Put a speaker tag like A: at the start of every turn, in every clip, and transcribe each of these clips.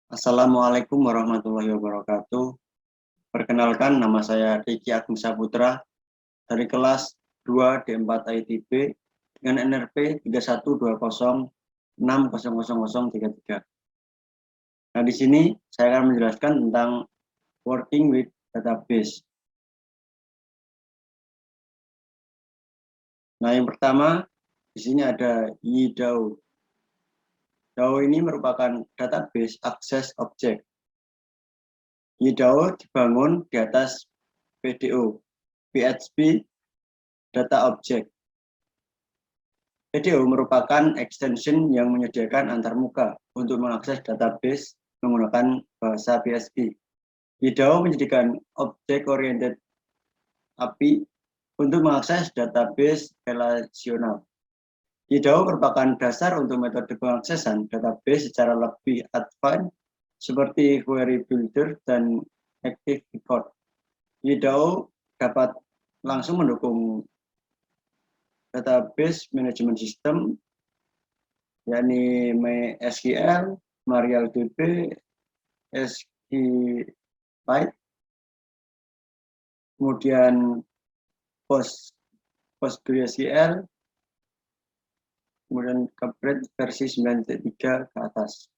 A: Assalamualaikum warahmatullahi wabarakatuh. Perkenalkan, nama saya Riki Agung Saputra dari kelas 2 D4 ITB dengan NRP 3120600033. Nah, di sini saya akan menjelaskan tentang working with database. Nah, yang pertama di sini ada YDAO. DAO ini merupakan database access object. YDAO dibangun di atas PDO, PHP Data Object. PDO merupakan extension yang menyediakan antarmuka untuk mengakses database menggunakan bahasa PHP. YDAO menyediakan Object-Oriented API untuk mengakses database relasional. YDAO merupakan dasar untuk metode pengaksesan database secara lebih advance seperti Query Builder dan Active Record. YDAO dapat langsung mendukung database management system, yakni MySQL, MariaDB, SQLite, kemudian PostgreSQL, kemudian upgrade versi 9.3 ke atas.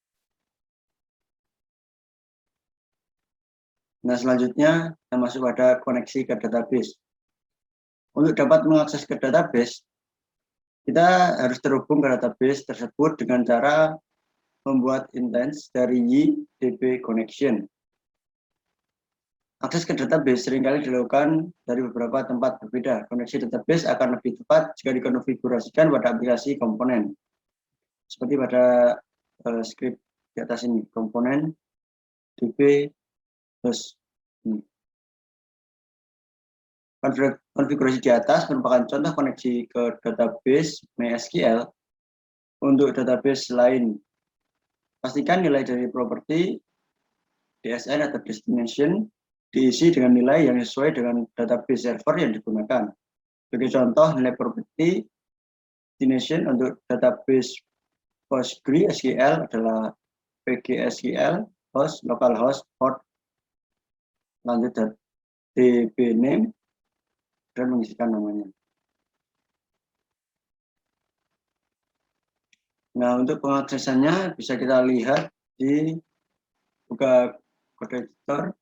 A: Nah, selanjutnya kita masuk pada koneksi ke database. Untuk dapat mengakses ke database, kita harus terhubung ke database tersebut dengan cara membuat instance dari YDB connection. Akses ke database seringkali dilakukan dari beberapa tempat berbeda. Koneksi database akan lebih tepat jika dikonfigurasikan pada aplikasi komponen. Seperti pada script di atas ini, komponen DB host. Konfigurasi di atas merupakan contoh koneksi ke database MySQL. Untuk database lain, pastikan nilai dari properti DSN atau destination diisi dengan nilai yang sesuai dengan database server yang digunakan. Sebagai contoh, nilai properti destination untuk database PostgreSQL adalah PGSQL host localhost port, lanjut DB name dan mengisikan namanya. Nah, untuk pengaksesannya bisa kita lihat di buka kode editor.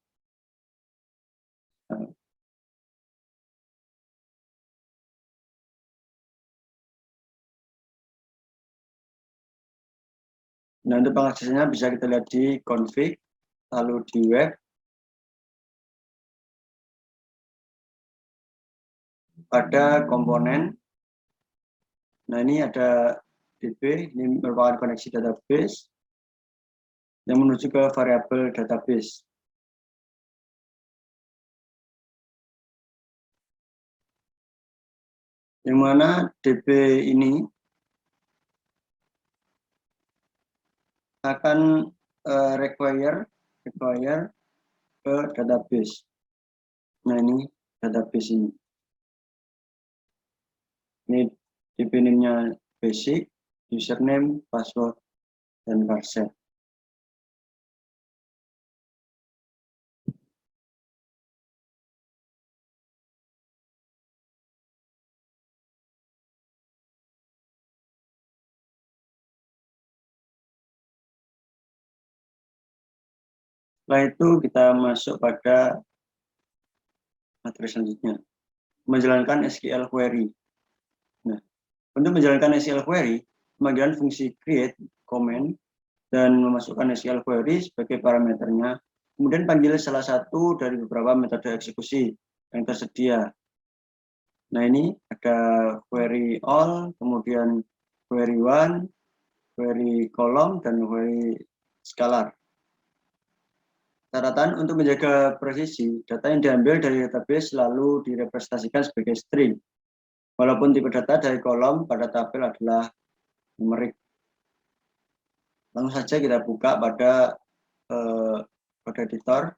A: Nah, untuk pengaksesannya bisa kita lihat di config, lalu di web, pada komponen. Nah, ini ada DB, ini merupakan koneksi database yang menuju ke variabel database. Yang mana DB ini akan require ke database. Nah, ini database ini. Ini DB name-nya basic, username, password, dan varset. Setelah itu kita masuk pada materi selanjutnya, menjalankan SQL query. Nah, untuk menjalankan SQL query, pemanggilan fungsi create, comment, dan memasukkan SQL query sebagai parameternya, kemudian panggil salah satu dari beberapa metode eksekusi yang tersedia. Nah, ini ada query all, kemudian query one, query column, dan query scalar. Catatan untuk menjaga presisi, data yang diambil dari database selalu direpresentasikan sebagai string. Walaupun tipe data dari kolom pada tabel adalah numerik. Langsung saja kita buka pada kode editor.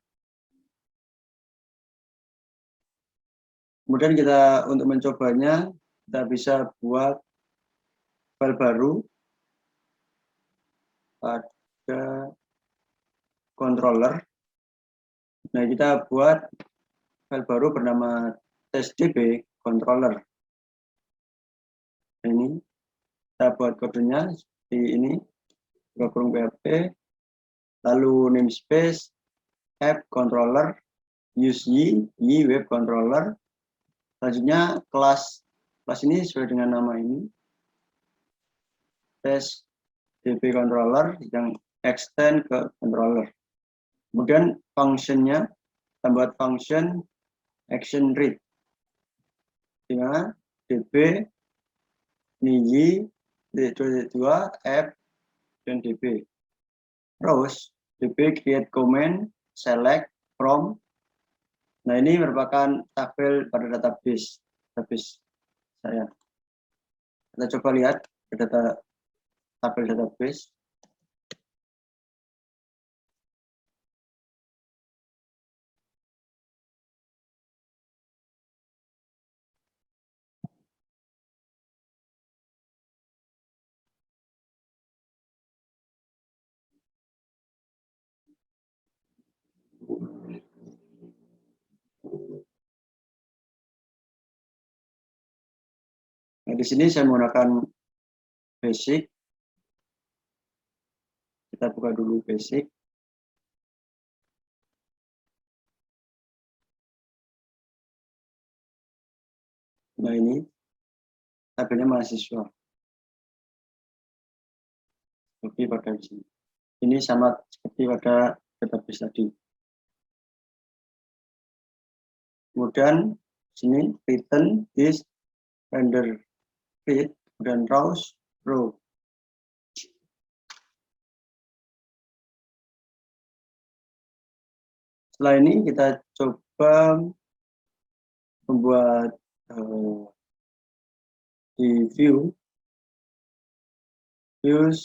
A: Kemudian kita untuk mencobanya, kita bisa buat file baru pada controller. Nah, kita buat file baru bernama testdb controller. Ini kita buat kodenya seperti ini, kurung PHP, lalu namespace app controller, use y web controller. Selanjutnya kelas ini sesuai dengan nama ini, testdb controller yang extend ke controller. Kemudian functionnya kita buat function action read, dimana db ini y dua app dan db. Terus db create command select from. Nah, ini merupakan tabel pada database saya. Kita coba lihat ke tabel database. Nah, di sini saya menggunakan basic. Kita buka dulu basic. Nah, ini tabelnya mahasiswa. Seperti pada di sini. Ini sama seperti pada database tadi. Kemudian sini return is render read dan rows row. Setelah ini kita coba membuat di views,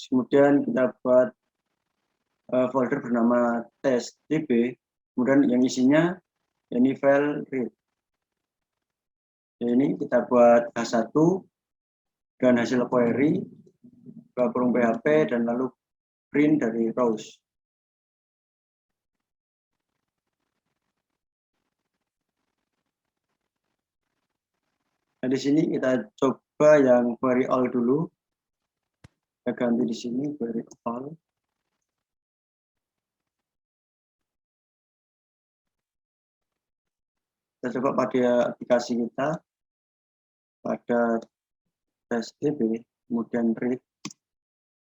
A: kemudian kita buat folder bernama testdb, kemudian yang isinya ini file read. Ini kita buat H1 dan hasil query, kurung PHP, dan lalu print dari rows. Nah, di sini kita coba yang query all dulu. Kita ganti di sini query all. Kita coba pada aplikasi kita, pada testdb, kemudian read.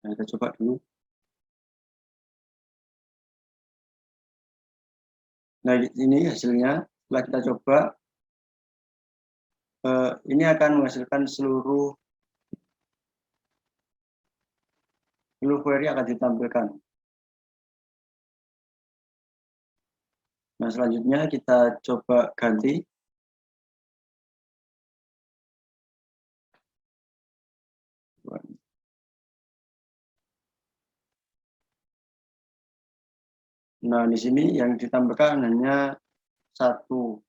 A: Nah, kita coba dulu. Nah, ini hasilnya. Setelah kita coba, ini akan menghasilkan seluruh query akan ditampilkan. Nah, selanjutnya kita coba ganti. Nah, di sini yang ditampilkan hanya satu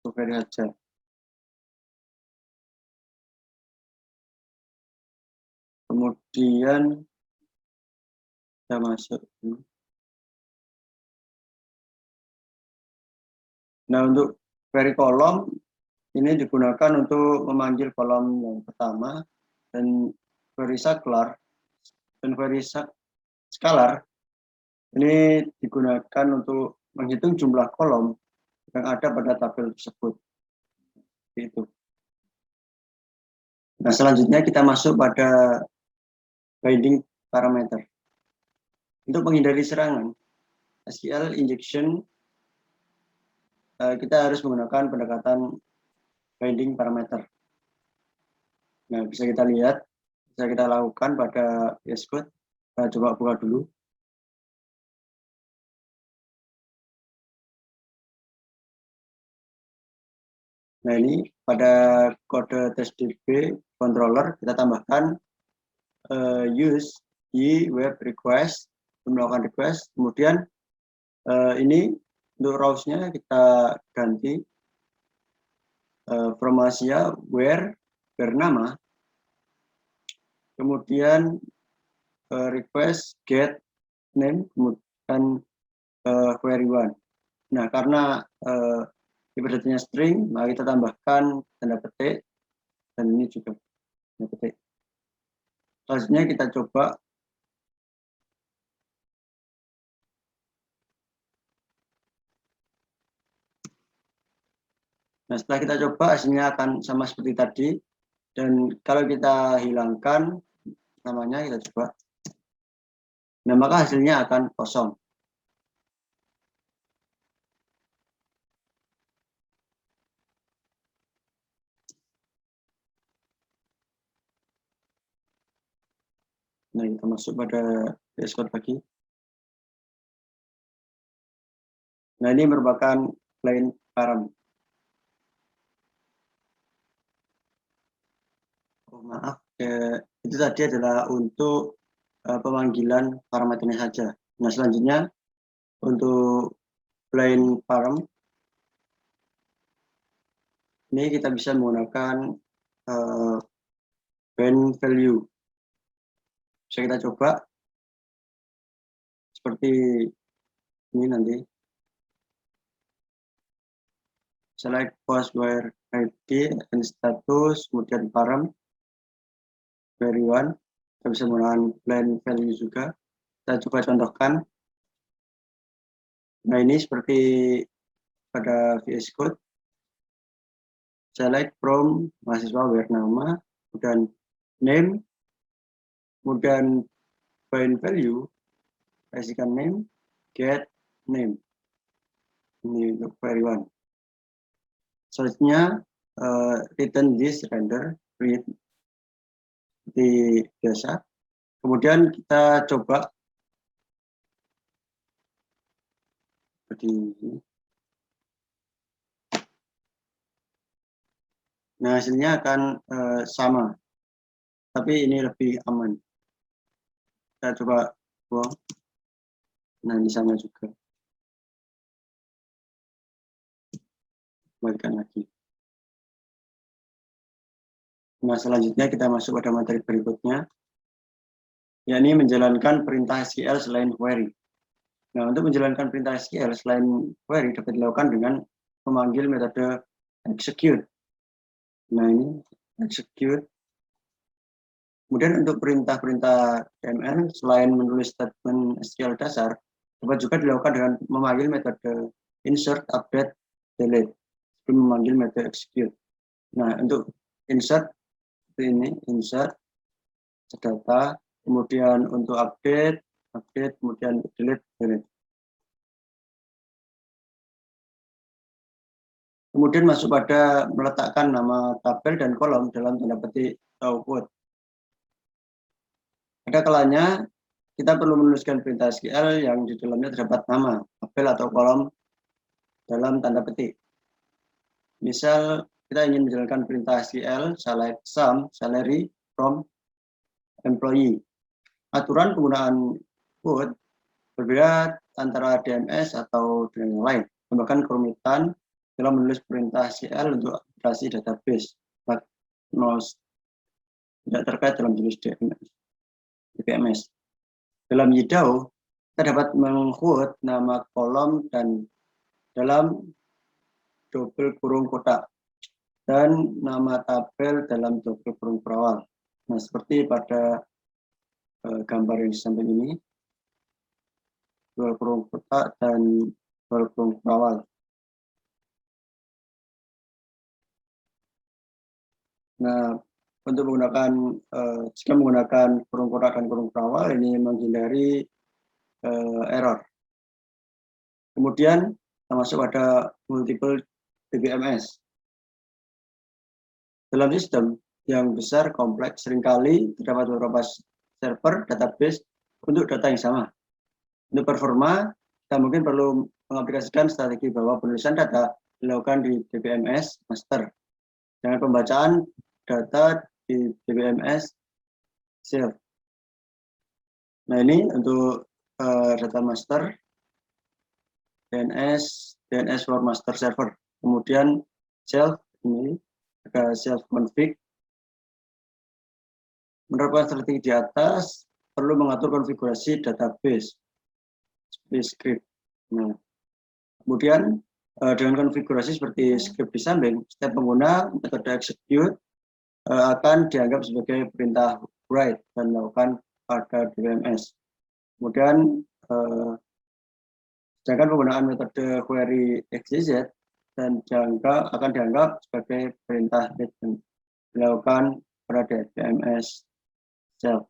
A: query saja. Kemudian kita masuk. Nah, untuk query kolom ini digunakan untuk memanggil kolom yang pertama, dan query scalar ini digunakan untuk menghitung jumlah kolom yang ada pada tabel tersebut. Itu. Nah, selanjutnya kita masuk pada binding parameter. Untuk menghindari serangan SQL injection, kita harus menggunakan pendekatan binding parameter. Nah, bisa kita lihat, bisa kita lakukan pada VS Code. Kita coba buka dulu. Nah, ini pada kode testdb controller kita tambahkan use y web request, melakukan request. Kemudian ini untuk rows-nya kita ganti from Asia where bernama, kemudian request get name, kemudian query one. Nah, karena tipe datanya string, maka kita tambahkan tanda petik, dan ini juga tanda petik. Selanjutnya kita coba. Nah, setelah kita coba, hasilnya akan sama seperti tadi. Dan kalau kita hilangkan namanya, kita coba. Nah, maka hasilnya akan kosong. Nah, kita masuk pada VS Code lagi. Nah, ini merupakan plain param. Oh, maaf, itu tadi adalah untuk pemanggilan parameternya saja. Nah, selanjutnya untuk plain param, ini kita bisa menggunakan band value. Bisa kita coba seperti ini nanti. Select post where ID and status, kemudian param query one. Kita bisa menggunakan plain value juga. Kita coba contohkan. Nah, ini seperti pada VS Code. Select from mahasiswa where nama, kemudian name, kemudian bind value, kasihkan name, get name. Ini untuk query one. Selanjutnya return this render read di biasa. Kemudian kita coba seperti ini. Nah, hasilnya akan sama, tapi ini lebih aman. Kita coba buang. Nah, ini sama juga. Kembalikan lagi. Nah, selanjutnya kita masuk pada materi berikutnya, yakni menjalankan perintah SQL selain query. Nah, untuk menjalankan perintah SQL selain query dapat dilakukan dengan memanggil metode execute. Nah, ini execute. Kemudian untuk perintah-perintah DML selain menulis statement SQL dasar, dapat juga dilakukan dengan memanggil metode insert, update, delete sebelum memanggil metode execute. Nah, untuk insert seperti ini, insert data, kemudian untuk update, kemudian delete. Kemudian masuk pada meletakkan nama tabel dan kolom dalam tanda petik output. Ada kalanya kita perlu menuliskan perintah SQL yang di dalamnya terdapat nama tabel atau kolom dalam tanda petik. Misal kita ingin menjalankan perintah SQL select sum salary from employee. Aturan penggunaan quote berbeda antara DMS atau dengan yang lain. Bahkan kerumitan dalam menulis perintah SQL untuk operasi database tidak terkait dalam jenis DBMS. Dalam YDAO, kita dapat mengquote nama kolom dan dalam double kurung kotak dan nama tabel dalam double kurung perawal. Nah, seperti pada gambar yang di samping ini, double kurung kotak dan double kurung perawal. Nah, untuk menggunakan jika menggunakan kurung kotak dan kurung perawal ini menghindari error. Kemudian kita masuk pada multiple DBMS. Dalam sistem yang besar kompleks seringkali terdapat beberapa server database untuk data yang sama. Untuk performa, kita mungkin perlu mengaplikasikan strategi bahwa penulisan data dilakukan di DBMS master dengan pembacaan data di DBMS self. Nah, ini untuk data master DNS for master server. Kemudian self ini ada self config. Menerapkan strategi di atas perlu mengatur konfigurasi database seperti script. Nah, kemudian dengan konfigurasi seperti script di samping, setiap pengguna metode execute akan dianggap sebagai perintah write dan melakukan pada DBMS. Kemudian sedangkan penggunaan metode query XYZ dan akan dianggap sebagai perintah read dan dilakukan pada DBMS self.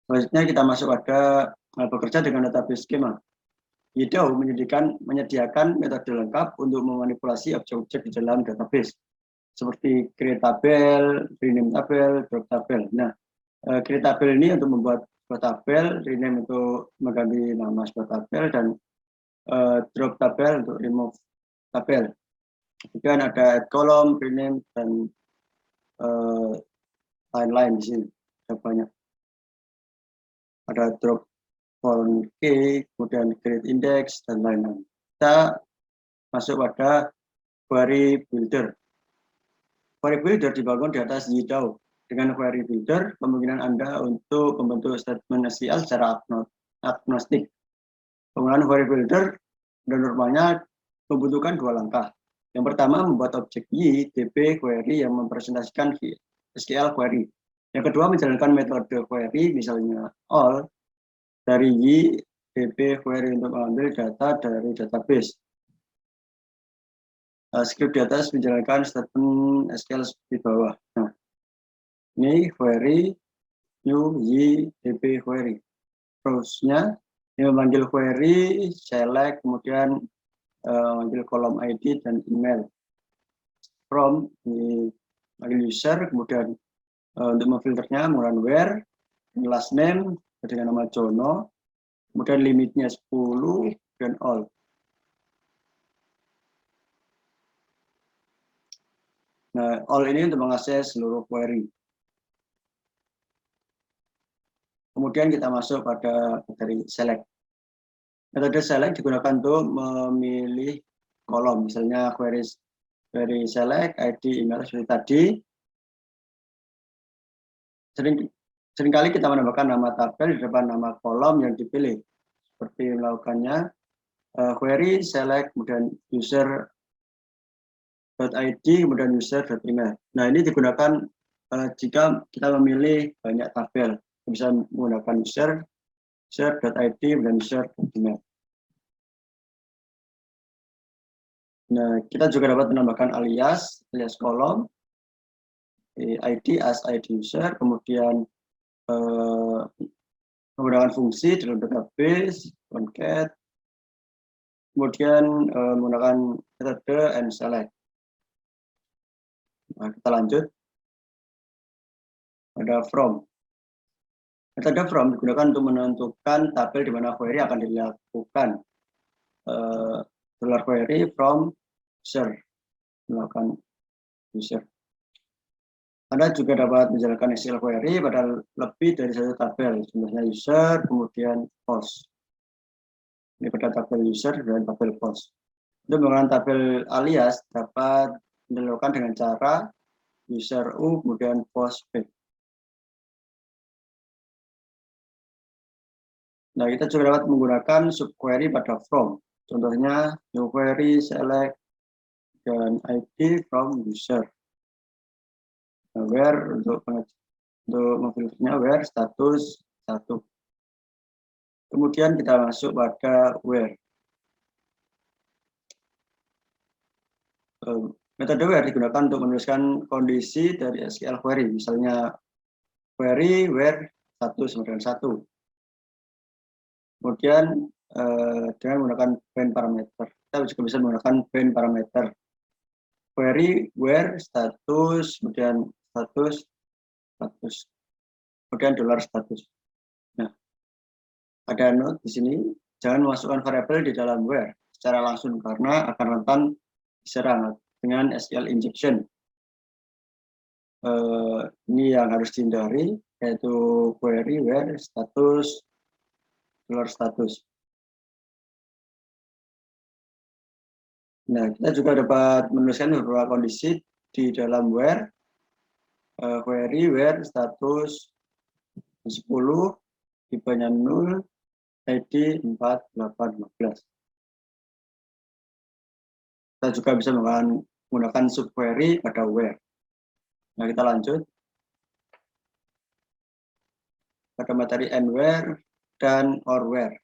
A: Selanjutnya kita masuk pada bekerja dengan database skema. YIDAO menyediakan metode lengkap untuk memanipulasi objek-objek di dalam database, seperti create tabel, rename tabel, drop tabel. Nah, create tabel ini untuk membuat sebuah tabel, rename untuk mengganti nama sebuah tabel, dan drop tabel untuk remove tabel. Kemudian ada add column, rename, dan lain-lain di sini. Ada banyak. Ada drop column key, kemudian create index, dan lain-lain. Kita masuk pada query builder. Query builder dibangun di atas YIDAO. Dengan query builder, kemungkinan Anda untuk membentuk statement SQL secara agnostik. Penggunaan query builder dan normalnya membutuhkan dua langkah. Yang pertama, membuat objek Y, DB query yang mempresentasikan SQL query. Yang kedua, menjalankan metode query, misalnya all, dari Y, DB query untuk mengambil data dari database. Script di atas menjalankan statement SQL di bawah. Nah, ini query, new, Y, DB query. Terusnya, ini memanggil query, select, kemudian memanggil kolom ID dan email. From, ini memanggil user, kemudian untuk memfilternya menggunakan where, last name dengan nama Jono, kemudian limitnya 10 dan all. Nah, all ini untuk mengakses seluruh query. Kemudian kita masuk pada materi select. Metode select digunakan untuk memilih kolom, misalnya query select, ID, email seperti tadi. Seringkali kita menambahkan nama tabel di depan nama kolom yang dipilih. Seperti melakukannya query select, kemudian user.id, kemudian user.email. Nah, ini digunakan jika kita memilih banyak tabel. Bisa menggunakan user.id, dan user.email. Nah, kita juga dapat menambahkan alias kolom, ID as ID user, kemudian menggunakan fungsi dalam database, concat, kemudian menggunakan metode and select. Nah, kita lanjut. Ada from. Metode from digunakan untuk menentukan tabel di mana query akan dilakukan. Query from user, melakukan user. Anda juga dapat menjalankan SQL query pada lebih dari satu tabel, contohnya user, kemudian post. Ini pada tabel user dan tabel post. Untuk menggunakan tabel alias dapat dilakukan dengan cara user U, kemudian post B. Nah, kita juga dapat menggunakan subquery pada from. Contohnya new query, select, dan ID from user. Nah, where untuk memfilternya where status 1. Kemudian kita masuk pada where. Metode where digunakan untuk menuliskan kondisi dari SQL query, misalnya query where status dengan 1. Kemudian dengan menggunakan band parameter, kita juga bisa menggunakan band parameter. Query where status, kemudian status, kemudian $status. Nah, ada note di sini, jangan memasukkan variabel di dalam where secara langsung karena akan rentan diserang dengan SQL injection. Ini yang harus dihindari, yaitu query where status, $status. Nah, kita juga dapat menuliskan beberapa kondisi di dalam where, query where status 10, tipenya 0, ID 4815. Kita juga bisa menggunakan subquery pada where. Nah, kita lanjut pada materi anywhere dan orwhere.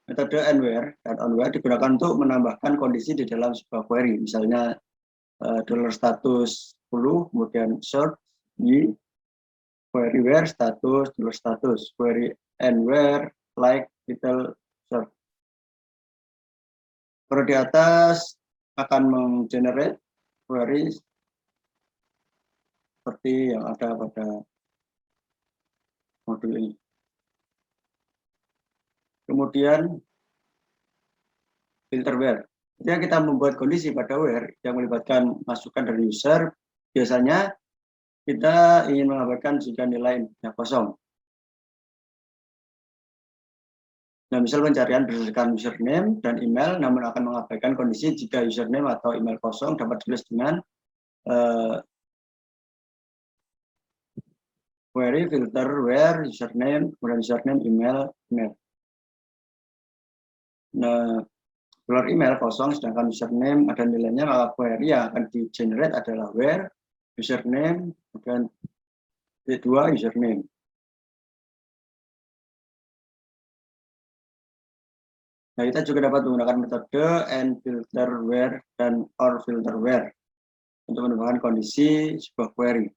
A: Metode anywhere dan onwhere digunakan untuk menambahkan kondisi di dalam sebuah query. Misalnya $status 10, kemudian short y, query where status, status, query anywhere like little short. Kalau di atas akan menggenerate query seperti yang ada pada modul ini. Kemudian filter where. Ketika kita membuat kondisi pada where yang melibatkan masukan dari user, biasanya kita ingin mengabaikan jika nilainya kosong. Nah, misal pencarian berdasarkan username dan email, namun akan mengabaikan kondisi jika username atau email kosong dapat ditulis dengan query filter where username, kemudian username, email. Nah, keluar email kosong sedangkan username ada nilainya, maka query yang akan di generate adalah where username dan kedua username. Nah, kita juga dapat menggunakan metode and filter where dan or filter where untuk menambahkan kondisi sebuah query.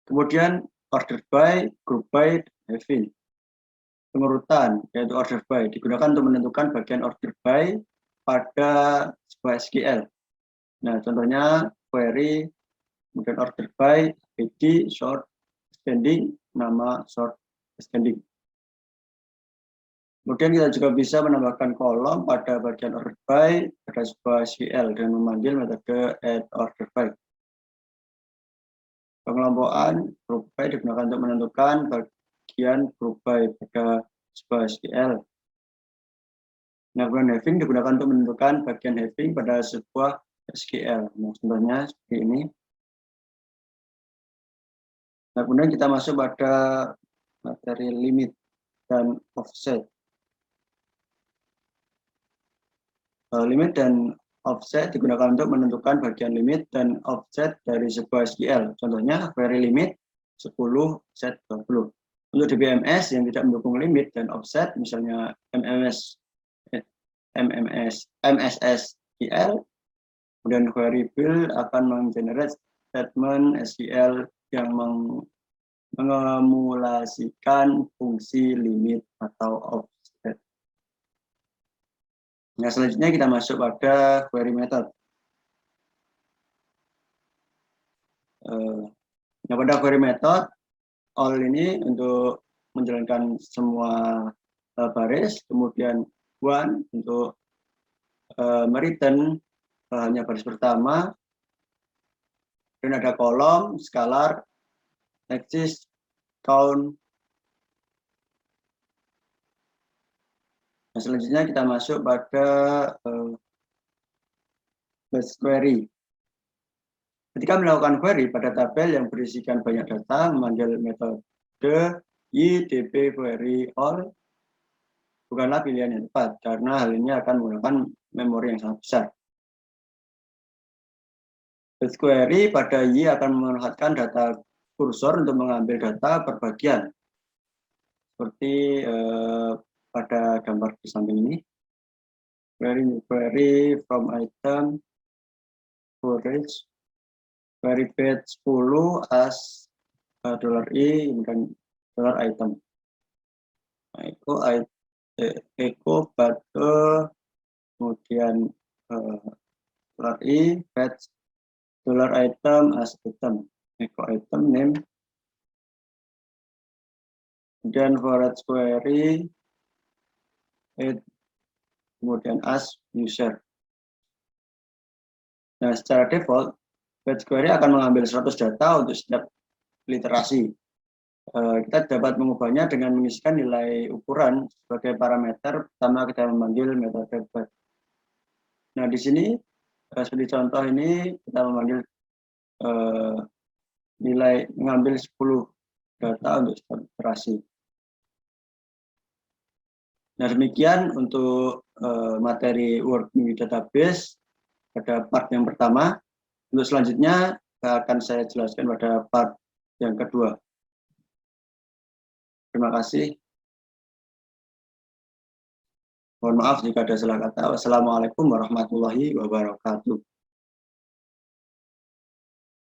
A: Kemudian order by, group by, having. Pengurutan yaitu order by digunakan untuk menentukan bagian order by pada sebuah SQL. Nah, contohnya query, kemudian order by, ID, short, extending, nama short, extending. Kemudian kita juga bisa menambahkan kolom pada bagian order by pada sebuah SQL dengan memanggil metode add order by. Pengelompokan group by digunakan untuk menentukan bagian group by pada sebuah SQL. Nah, kemudian having digunakan untuk menentukan bagian having pada sebuah SQL. Nah, contohnya seperti ini. Nah, kemudian kita masuk pada materi limit dan offset. Limit dan offset digunakan untuk menentukan bagian limit dan offset dari sebuah SQL. Contohnya query limit 10, set 20. Untuk DBMS yang tidak mendukung limit dan offset, misalnya MSS SQL, kemudian query build akan menggenerate statement SQL yang mengemulasikan fungsi limit atau offset. Nah, selanjutnya kita masuk pada query method. Nah, pada query method, all ini untuk menjalankan semua baris, kemudian one untuk mereturn hanya baris pertama, dan ada kolom, scalar, exist, count. Nah, selanjutnya kita masuk pada batch query. Ketika melakukan query pada tabel yang berisikan banyak data, memanggil metode ydb query all bukanlah pilihan yang tepat, karena hal ini akan menggunakan memori yang sangat besar. Batch query pada y akan memanfaatkan data kursor untuk mengambil data per bagian. Seperti pada gambar di samping ini. Query from item, storage, query batch 10 as $i, kemudian $item. Nah, echo batch, kemudian $i, batch, $item as item, echo item name. Kemudian forage query, kemudian as user. Nah, secara default, batch query akan mengambil 100 data untuk setiap literasi. Kita dapat mengubahnya dengan mengisikan nilai ukuran sebagai parameter. Pertama kita memanggil metode batch. Nah, di sini seperti contoh ini kita memanggil nilai mengambil 10 data untuk setiap literasi. Nah, demikian untuk materi working database pada part yang pertama. Untuk selanjutnya akan saya jelaskan pada part yang kedua. Terima kasih. Mohon maaf jika ada salah kata. Wassalamualaikum warahmatullahi wabarakatuh.